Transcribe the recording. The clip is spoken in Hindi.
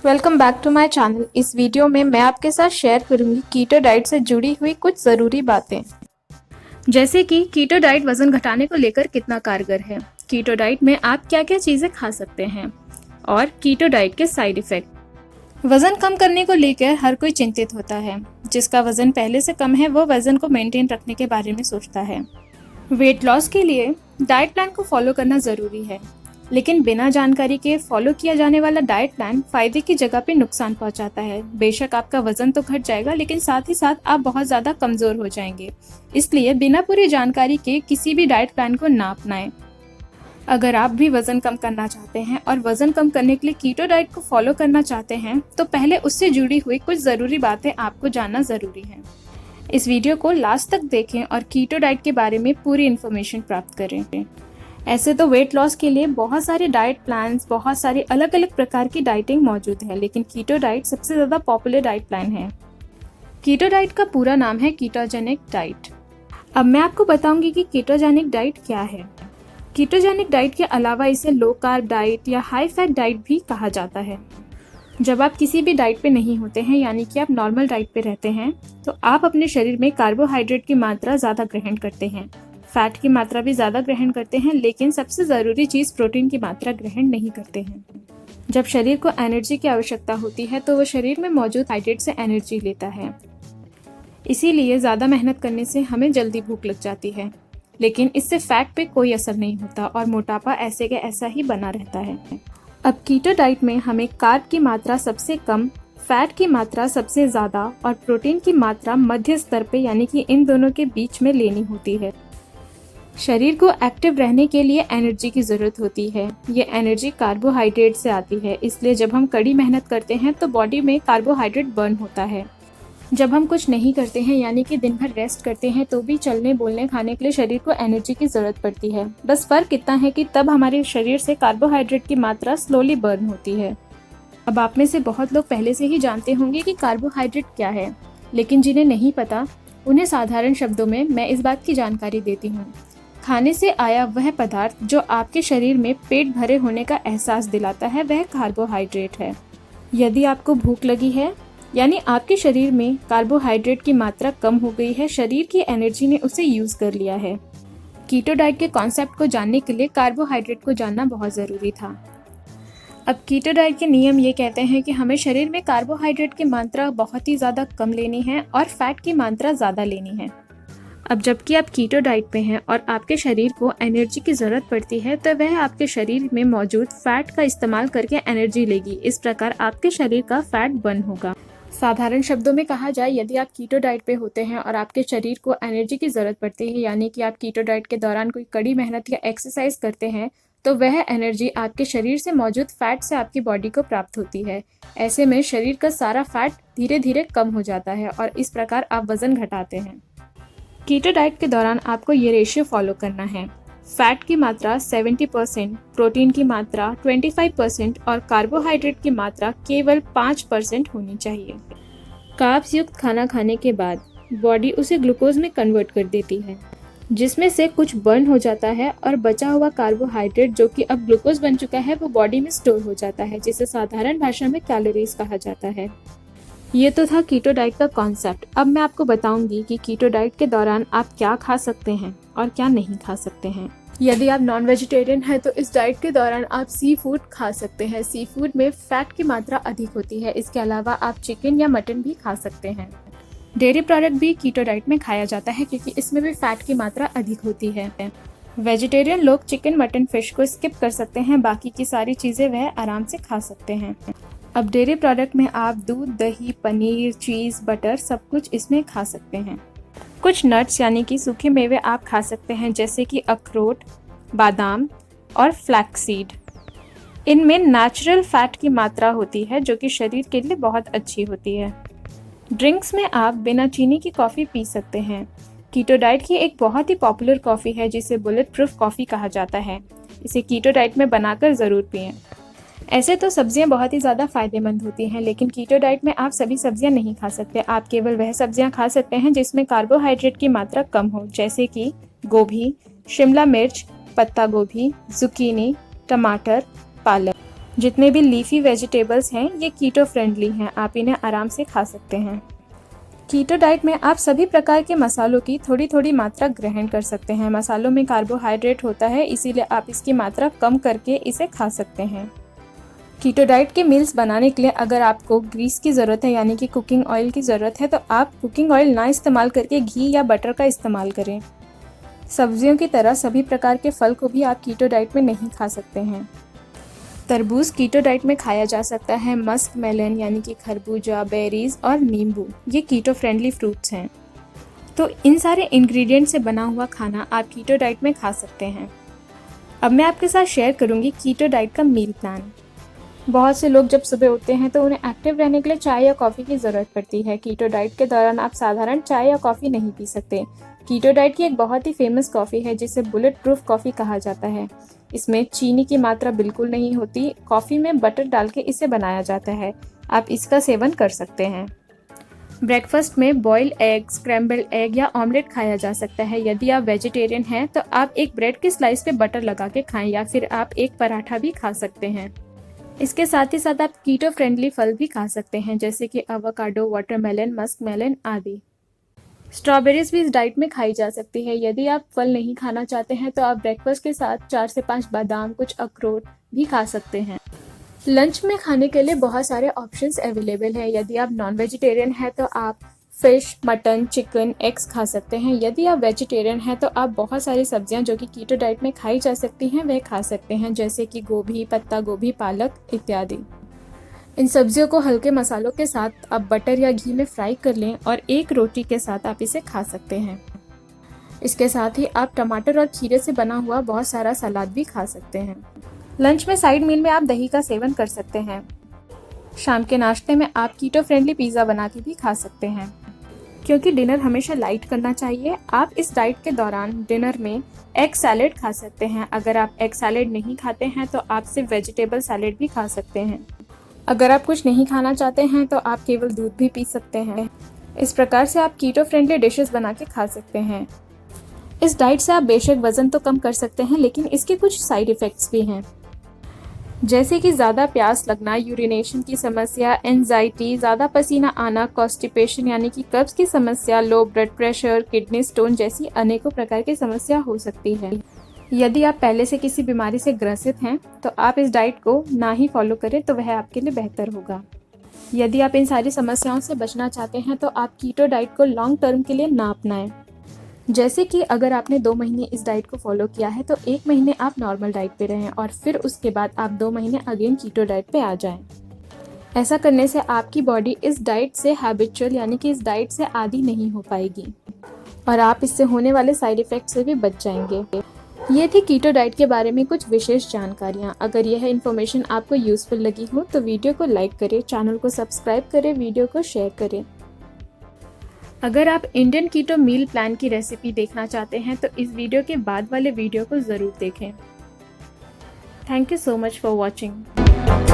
Welcome back to my channel. इस वीडियो में मैं आपके साथ शेयर करूंगी कीटो डाइट से जुड़ी हुई कुछ ज़रूरी बातें, जैसे कि कीटो डाइट वज़न घटाने को लेकर कितना कारगर है, कीटो डाइट में आप क्या क्या चीज़ें खा सकते हैं और कीटो डाइट के साइड इफ़ेक्ट। वज़न कम करने को लेकर हर कोई चिंतित होता है। जिसका वज़न पहले से कम है वो वज़न को मेंटेन रखने के बारे में सोचता है। वेट लॉस के लिए डाइट प्लान को फॉलो करना ज़रूरी है, लेकिन बिना जानकारी के फॉलो किया जाने वाला डाइट प्लान फायदे की जगह पे नुकसान पहुंचाता है। बेशक आपका वजन तो घट जाएगा, लेकिन साथ ही साथ आप बहुत ज़्यादा कमज़ोर हो जाएंगे। इसलिए बिना पूरी जानकारी के किसी भी डाइट प्लान को ना अपनाएं। अगर आप भी वज़न कम करना चाहते हैं और वज़न कम करने के लिए कीटो डाइट को फॉलो करना चाहते हैं, तो पहले उससे जुड़ी हुई कुछ ज़रूरी बातें आपको जानना ज़रूरी है। इस वीडियो को लास्ट तक देखें और कीटो डाइट के बारे में पूरी इन्फॉर्मेशन प्राप्त करें। ऐसे तो वेट लॉस के लिए बहुत सारे डाइट प्लान्स, बहुत सारी अलग अलग प्रकार की डाइटिंग मौजूद है, लेकिन कीटो डाइट सबसे ज़्यादा पॉपुलर डाइट प्लान है। कीटो डाइट का पूरा नाम है कीटोजेनिक डाइट। अब मैं आपको बताऊंगी कि कीटोजेनिक डाइट क्या है। कीटोजेनिक डाइट के अलावा इसे लो कार्ब डाइट या हाई फैट डाइट भी कहा जाता है। जब आप किसी भी डाइट पे नहीं होते हैं, यानी कि आप नॉर्मल डाइट पे रहते हैं, तो आप अपने शरीर में कार्बोहाइड्रेट की मात्रा ज़्यादा ग्रहण करते हैं, फैट की मात्रा भी ज़्यादा ग्रहण करते हैं, लेकिन सबसे ज़रूरी चीज़ प्रोटीन की मात्रा ग्रहण नहीं करते हैं। जब शरीर को एनर्जी की आवश्यकता होती है तो वो शरीर में मौजूद हाइड्रेट से एनर्जी लेता है। इसीलिए ज़्यादा मेहनत करने से हमें जल्दी भूख लग जाती है, लेकिन इससे फैट पे कोई असर नहीं होता और मोटापा ऐसे के ऐसा ही बना रहता है। अब कीटो डाइट में हमें कार्ब की मात्रा सबसे कम, फैट की मात्रा सबसे ज़्यादा और प्रोटीन की मात्रा मध्य स्तर पे, यानी कि इन दोनों के बीच में लेनी होती है। शरीर को एक्टिव रहने के लिए एनर्जी की ज़रूरत होती है। ये एनर्जी कार्बोहाइड्रेट से आती है, इसलिए जब हम कड़ी मेहनत करते हैं तो बॉडी में कार्बोहाइड्रेट बर्न होता है। जब हम कुछ नहीं करते हैं, यानी कि दिन भर रेस्ट करते हैं, तो भी चलने, बोलने, खाने के लिए शरीर को एनर्जी की ज़रूरत पड़ती है। बस फ़र्क इतना है कि तब हमारे शरीर से कार्बोहाइड्रेट की मात्रा स्लोली बर्न होती है। अब आप में से बहुत लोग पहले से ही जानते होंगे कि कार्बोहाइड्रेट क्या है, लेकिन जिन्हें नहीं पता उन्हें साधारण शब्दों में मैं इस बात की जानकारी देती हूँ। खाने से आया वह पदार्थ जो आपके शरीर में पेट भरे होने का एहसास दिलाता है, वह कार्बोहाइड्रेट है। यदि आपको भूख लगी है, यानी आपके शरीर में कार्बोहाइड्रेट की मात्रा कम हो गई है, शरीर की एनर्जी ने उसे यूज़ कर लिया है। कीटो डाइट के कॉन्सेप्ट को जानने के लिए कार्बोहाइड्रेट को जानना बहुत ज़रूरी था। अब कीटो डाइट के नियम ये कहते हैं कि हमें शरीर में कार्बोहाइड्रेट की मात्रा बहुत ही ज़्यादा कम लेनी है और फैट की मात्रा ज़्यादा लेनी है। अब जबकि आप कीटो डाइट पे हैं और आपके शरीर को एनर्जी की ज़रूरत पड़ती है, तो वह आपके शरीर में मौजूद फैट का इस्तेमाल करके एनर्जी लेगी। इस प्रकार आपके शरीर का फैट बर्न होगा। साधारण शब्दों में कहा जाए, यदि आप कीटो डाइट पे होते हैं और आपके शरीर को एनर्जी की ज़रूरत पड़ती है, यानी कि आप कीटो डाइट के दौरान कोई कड़ी मेहनत या एक्सरसाइज करते हैं, तो वह एनर्जी आपके शरीर से मौजूद फैट से आपकी बॉडी को प्राप्त होती है। ऐसे में शरीर का सारा फैट धीरे धीरे कम हो जाता है और इस प्रकार आप वज़न घटाते हैं। कीटो डाइट के दौरान आपको ये रेशियो फॉलो करना है। फैट की मात्रा 70%, प्रोटीन की मात्रा 25% और कार्बोहाइड्रेट की मात्रा केवल 5% होनी चाहिए। कार्ब्स युक्त खाना खाने के बाद बॉडी उसे ग्लूकोज में कन्वर्ट कर देती है, जिसमें से कुछ बर्न हो जाता है और बचा हुआ कार्बोहाइड्रेट, जो कि अब ग्लूकोज बन चुका है, वो बॉडी में स्टोर हो जाता है, जिसे साधारण भाषा में कैलोरीज कहा जाता है। ये तो था कीटो डाइट का कॉन्सेप्ट। अब मैं आपको बताऊंगी कि कीटो डाइट के दौरान आप क्या खा सकते हैं और क्या नहीं खा सकते हैं। यदि आप नॉन वेजिटेरियन हैं तो इस डाइट के दौरान आप सी फूड खा सकते हैं। सी फूड में फैट की मात्रा अधिक होती है। इसके अलावा आप चिकन या मटन भी खा सकते हैं। डेयरी प्रोडक्ट भी कीटो डाइट में खाया जाता है, क्योंकि इसमें भी फैट की मात्रा अधिक होती है। वेजिटेरियन लोग चिकन, मटन, फिश को स्किप कर सकते हैं, बाकी की सारी चीज़ें वह आराम से खा सकते हैं। अब डेयरी प्रोडक्ट में आप दूध, दही, पनीर, चीज़, बटर सब कुछ इसमें खा सकते हैं। कुछ नट्स यानी कि सूखे मेवे आप खा सकते हैं, जैसे कि अखरोट, बादाम और फ्लैक्सीड। इनमें नेचुरल फैट की मात्रा होती है, जो कि शरीर के लिए बहुत अच्छी होती है। ड्रिंक्स में आप बिना चीनी की कॉफ़ी पी सकते हैं। कीटो डाइट की एक बहुत ही पॉपुलर कॉफ़ी है, जिसे बुलेट प्रूफ कॉफ़ी कहा जाता है। इसे कीटो डाइट में बनाकर ज़रूर पिएं। ऐसे तो सब्जियां बहुत ही ज़्यादा फ़ायदेमंद होती हैं, लेकिन कीटो डाइट में आप सभी सब्जियां नहीं खा सकते। आप केवल वह सब्जियां खा सकते हैं जिसमें कार्बोहाइड्रेट की मात्रा कम हो, जैसे कि गोभी, शिमला मिर्च, पत्ता गोभी, जुकीनी, टमाटर, पालक। जितने भी लीफी वेजिटेबल्स हैं ये कीटो फ्रेंडली हैं, आप इन्हें आराम से खा सकते हैं। कीटो डाइट में आप सभी प्रकार के मसालों की थोड़ी थोड़ी मात्रा ग्रहण कर सकते हैं। मसालों में कार्बोहाइड्रेट होता है, इसीलिए आप इसकी मात्रा कम करके इसे खा सकते हैं। कीटो डाइट के मील्स बनाने के लिए अगर आपको ग्रीस की ज़रूरत है यानी कि कुकिंग ऑयल की ज़रूरत है तो आप कुकिंग ऑयल ना इस्तेमाल करके घी या बटर का इस्तेमाल करें। सब्जियों की तरह सभी प्रकार के फल को भी आप कीटो डाइट में नहीं खा सकते हैं। तरबूज कीटो डाइट में खाया जा सकता है। मस्क मेलन यानी कि खरबूजा, बेरीज और नींबू ये कीटो फ्रेंडली फ्रूट्स हैं। तो इन सारे इंग्रेडिएंट से बना हुआ खाना आप कीटो डाइट में खा सकते हैं। अब मैं आपके साथ शेयर करूंगी कीटो डाइट का मील प्लान। बहुत से लोग जब सुबह उठते हैं तो उन्हें एक्टिव रहने के लिए चाय या कॉफ़ी की ज़रूरत पड़ती है। कीटो डाइट के दौरान आप साधारण चाय या कॉफ़ी नहीं पी सकते। कीटो डाइट की एक बहुत ही फेमस कॉफ़ी है जिसे बुलेट प्रूफ कॉफ़ी कहा जाता है। इसमें चीनी की मात्रा बिल्कुल नहीं होती। कॉफ़ी में बटर डाल के इसे बनाया जाता है। आप इसका सेवन कर सकते हैं। ब्रेकफास्ट में बॉइल्ड एग, स्क्रैम्बल्ड एग या ऑमलेट खाया जा सकता है। यदि आप वेजिटेरियन हैं तो आप एक ब्रेड के स्लाइस पे बटर लगा के खाएं या फिर आप एक पराठा भी खा सकते हैं। इसके साथ ही साथ आप कीटो फ्रेंडली फल भी खा सकते हैं जैसे कि एवोकाडो, वाटरमेलन, मस्क मेलन आदि। स्ट्रॉबेरीज भी इस डाइट में खाई जा सकती है। यदि आप फल नहीं खाना चाहते हैं तो आप ब्रेकफास्ट के साथ 4 से 5 बादाम, कुछ अखरोट भी खा सकते हैं। लंच में खाने के लिए बहुत सारे ऑप्शंस अवेलेबल हैं। यदि आप नॉन वेजिटेरियन हैं तो आप फिश, मटन, चिकन, एग्स खा सकते हैं। यदि आप वेजिटेरियन हैं तो आप बहुत सारी सब्जियां जो कि कीटो डाइट में खाई जा सकती हैं वह खा सकते हैं जैसे कि गोभी, पत्ता गोभी, पालक इत्यादि। इन सब्जियों को हल्के मसालों के साथ आप बटर या घी में फ्राई कर लें और एक रोटी के साथ आप इसे खा सकते हैं। इसके साथ ही आप टमाटर और खीरे से बना हुआ बहुत सारा सलाद भी खा सकते हैं। लंच में साइड मील में आप दही का सेवन कर सकते हैं। शाम के नाश्ते में आप कीटो फ्रेंडली पिज़्ज़ा बना के भी खा सकते हैं। क्योंकि डिनर हमेशा लाइट करना चाहिए, आप इस डाइट के दौरान डिनर में एग सैलेड खा सकते हैं। अगर आप एग सैलेड नहीं खाते हैं तो आप सिर्फ वेजिटेबल सैलेड भी खा सकते हैं। अगर आप कुछ नहीं खाना चाहते हैं तो आप केवल दूध भी पी सकते हैं। इस प्रकार से आप कीटो फ्रेंडली डिशेस बना के खा सकते हैं। इस डाइट से आप बेशक वजन तो कम कर सकते हैं लेकिन इसके कुछ साइड इफ़ेक्ट्स भी हैं जैसे कि ज़्यादा प्यास लगना, यूरिनेशन की समस्या, एंजाइटी, ज़्यादा पसीना आना, कॉन्स्टिपेशन यानी कि कब्ज की समस्या, low blood pressure, kidney stone जैसी अनेकों प्रकार की समस्या हो सकती है। यदि आप पहले से किसी बीमारी से ग्रसित हैं तो आप इस डाइट को ना ही फॉलो करें तो वह आपके लिए बेहतर होगा। यदि आप इन सारी समस्याओं से बचना चाहते हैं तो आप कीटो डाइट को लॉन्ग टर्म के लिए ना अपनाएं। जैसे कि अगर आपने 2 महीने इस डाइट को फॉलो किया है तो 1 महीने आप नॉर्मल डाइट पे रहें और फिर उसके बाद आप 2 महीने अगेन कीटो डाइट पे आ जाएं। ऐसा करने से आपकी बॉडी इस डाइट से हैबिचुअल यानी कि इस डाइट से आदी नहीं हो पाएगी और आप इससे होने वाले साइड इफ़ेक्ट से भी बच जाएंगे। ये थी कीटो डाइट के बारे में कुछ विशेष जानकारियाँ। अगर यह इन्फॉर्मेशन आपको यूज़फुल लगी हो तो वीडियो को लाइक करें, चैनल को सब्सक्राइब करें, वीडियो को शेयर करें। अगर आप इंडियन कीटो मील प्लान की रेसिपी देखना चाहते हैं तो इस वीडियो के बाद वाले वीडियो को ज़रूर देखें। Thank you so much for watching.